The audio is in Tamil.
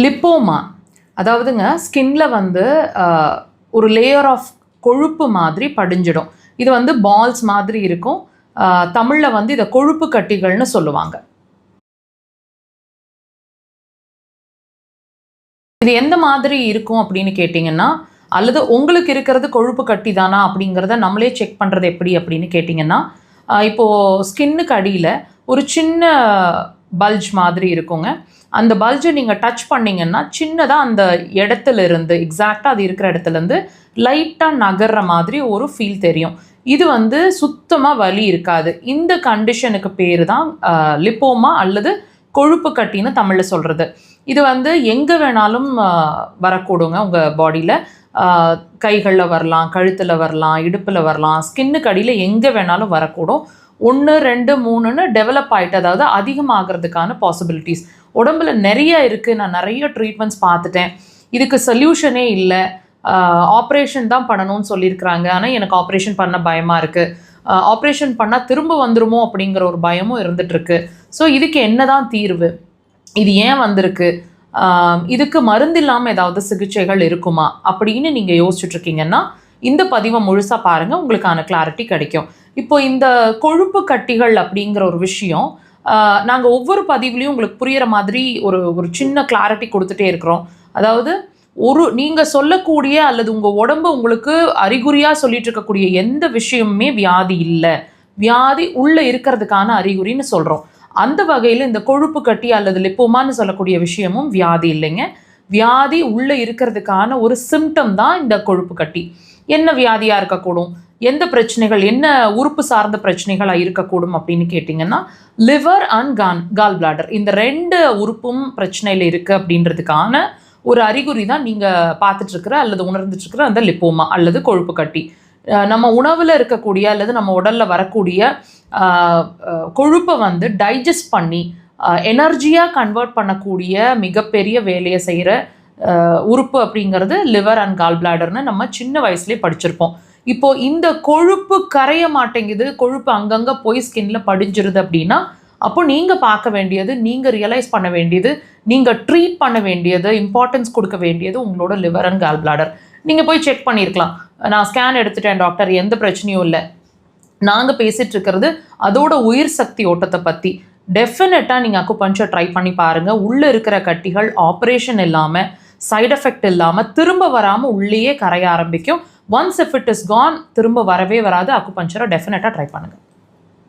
லிப்போமா அதாவதுங்க ஸ்கின்ல வந்து ஒரு லேயர் ஆஃப் கொழுப்பு மாதிரி படிஞ்சிடும். இது வந்து பால்ஸ் மாதிரி இருக்கும். தமிழில் வந்து இதை கொழுப்பு கட்டிகள்னு சொல்லுவாங்க. இது எந்த மாதிரி இருக்கும் அப்படின்னு கேட்டிங்கன்னா, அல்லது உங்களுக்கு இருக்கிறது கொழுப்பு கட்டி தானா அப்படிங்கிறத நம்மளே செக் பண்ணுறது எப்படி அப்படின்னு கேட்டிங்கன்னா, இப்போது ஸ்கின்னுக்கு அடியில் ஒரு சின்ன பல்ஜ் மாதிரி இருக்குங்க. அந்த பல்ஜை நீங்கள் டச் பண்ணிங்கன்னா சின்னதாக அந்த இடத்துல இருந்து எக்ஸாக்டாக அது இருக்கிற இடத்துலேருந்து லைட்டாக நகர்ற மாதிரி ஒரு ஃபீல் தெரியும். இது வந்து சுத்தமாக வலி இருக்காது. இந்த கண்டிஷனுக்கு பேர் தான் லிப்போமா அல்லது கொழுப்பு கட்டின்னு தமிழில் சொல்கிறது. இது வந்து எங்கே வேணாலும் வரக்கூடுங்க. உங்கள் பாடியில் கைகளில் வரலாம், கழுத்தில் வரலாம், இடுப்பில் வரலாம், ஸ்கின்னுக்கு அடியில் எங்கே வேணாலும் வரக்கூடும். 1, 2, 3ன்னு டெவலப் ஆகிட்டு, அதாவது அதிகமாகிறதுக்கான பாசிபிலிட்டிஸ் உடம்புல நிறைய இருக்குது. நான் நிறைய ட்ரீட்மெண்ட்ஸ் பார்த்துட்டேன். இதுக்கு சொல்யூஷனே இல்லை, ஆப்ரேஷன் தான் பண்ணணும்னு சொல்லியிருக்கிறாங்க. ஆனால் எனக்கு ஆப்ரேஷன் பண்ண பயமாக இருக்குது, ஆப்ரேஷன் பண்ணால் திரும்ப வந்துருமோ அப்படிங்கிற ஒரு பயமும் இருந்துகிட்ருக்கு. ஸோ இதுக்கு என்ன தான் தீர்வு, இது ஏன் வந்திருக்கு, இதுக்கு மருந்து இல்லாமல் ஏதாவது சிகிச்சைகள் இருக்குமா அப்படின்னு நீங்கள் யோசிச்சுட்ருக்கீங்கன்னா இந்த பதிவை முழுசாக பாருங்கள், உங்களுக்கான கிளாரிட்டி கிடைக்கும். இப்போ இந்த கொழுப்பு கட்டிகள் அப்படிங்கிற ஒரு விஷயம் நாங்கள் ஒவ்வொரு பதிவுலையும் உங்களுக்கு புரிகிற மாதிரி ஒரு சின்ன கிளாரிட்டி கொடுத்துட்டே இருக்கிறோம். அதாவது நீங்கள் சொல்லக்கூடிய அல்லது உங்கள் உடம்பு உங்களுக்கு அறிகுறியாக சொல்லிட்டு இருக்கக்கூடிய எந்த விஷயமுமே வியாதி இல்லை, வியாதி உள்ளே இருக்கிறதுக்கான அறிகுறின்னு சொல்கிறோம். அந்த வகையில் இந்த கொழுப்பு கட்டி அல்லது லிப்போமான்னு சொல்லக்கூடிய விஷயமும் வியாதி இல்லைங்க. வியாதி உள்ளே இருக்கிறதுக்கான ஒரு சிம்டம் தான் இந்த கொழுப்பு கட்டி. என்ன வியாதியாக இருக்கக்கூடும், எந்த பிரச்சனைகள், என்ன உறுப்பு சார்ந்த பிரச்சனைகளாக இருக்கக்கூடும் அப்படின்னு கேட்டிங்கன்னா, லிவர் அண்ட் கால் பிளாடர் இந்த 2 உறுப்பும் பிரச்சனையில் இருக்குது அப்படின்றதுக்கான ஒரு அறிகுறி தான் நீங்கள் பார்த்துட்ருக்கிற அல்லது உணர்ந்துட்டுருக்கிற அந்த லிப்போமா அல்லது கொழுப்பு கட்டி. நம்ம உணவில் இருக்கக்கூடிய அல்லது நம்ம உடலில் வரக்கூடிய கொழுப்பை வந்து டைஜஸ்ட் பண்ணி எனர்ஜியாக கன்வெர்ட் பண்ணக்கூடிய மிகப்பெரிய வேலையை செய்கிற உறுப்பு அப்படிங்கிறது லிவர் அண்ட் கால் பிளாடர்னு நம்ம சின்ன வயசுலேயே படிச்சிருப்போம். இப்போது இந்த கொழுப்பு கரைய மாட்டேங்குது, கொழுப்பு அங்கங்கே போய் ஸ்கின்ல படிஞ்சிருது அப்படின்னா அப்போ நீங்கள் பார்க்க வேண்டியது, நீங்கள் ரியலைஸ் பண்ண வேண்டியது, நீங்கள் ட்ரீட் பண்ண வேண்டியது, இம்பார்ட்டன்ஸ் கொடுக்க வேண்டியது உங்களோட லிவர் அண்ட் கால் பிளாடர். நீங்கள் போய் செக் பண்ணியிருக்கலாம், நான் ஸ்கேன் எடுத்துட்டேன் டாக்டர், எந்த பிரச்சனையும் இல்லை. நாங்கள் பேசிகிட்டு இருக்கிறது அதோட உயிர் சக்தி ஓட்டத்தை பற்றி. டெஃபினட்டாக நீங்கள் அக்குபஞ்சர் ட்ரை பண்ணி பாருங்கள். உள்ளே இருக்கிற கட்டிகள் ஆப்ரேஷன் இல்லாமல், சைட் எஃபெக்ட் இல்லாமல், திரும்ப வராமல் உள்ளேயே கரைய ஆரம்பிக்கும். Once if it is gone திரும்ப வரவே வராது. அக்குபஞ்சரை டெஃபினட்டாக ட்ரை பண்ணுங்கள்.